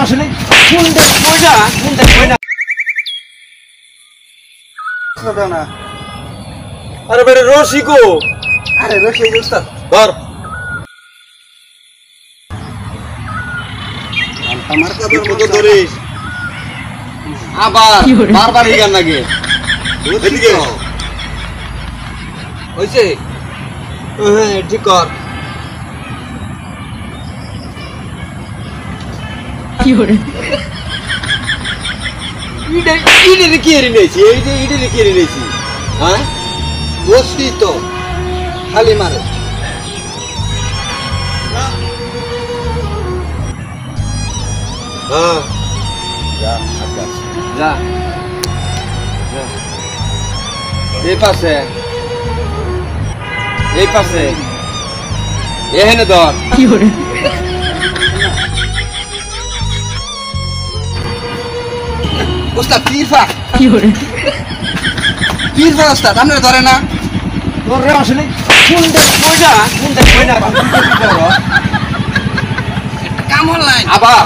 আসলে কোনটা কইনা কথা না। আরে বেরে রসিকো আরে রশি উস্তাদ ধর আমার কাদের মতো ধরিস আবার বারবার হিগান লাগে এদিকে হইছে হ্যাঁ ঠিক কর কি হরে ইডে কি এরি নেছি ইডে কি এরি নেছি হ্যাঁ রশি তো খালি মারে হ্যাঁ যা আকাশ যা এই পাশে এখানে ধর কি হরে উস্তাদ পীরফা কি হরে উস্তাদ আপনারা ধরে না তোর আসলে কোনটা কইনা কাম অনলাইন আবার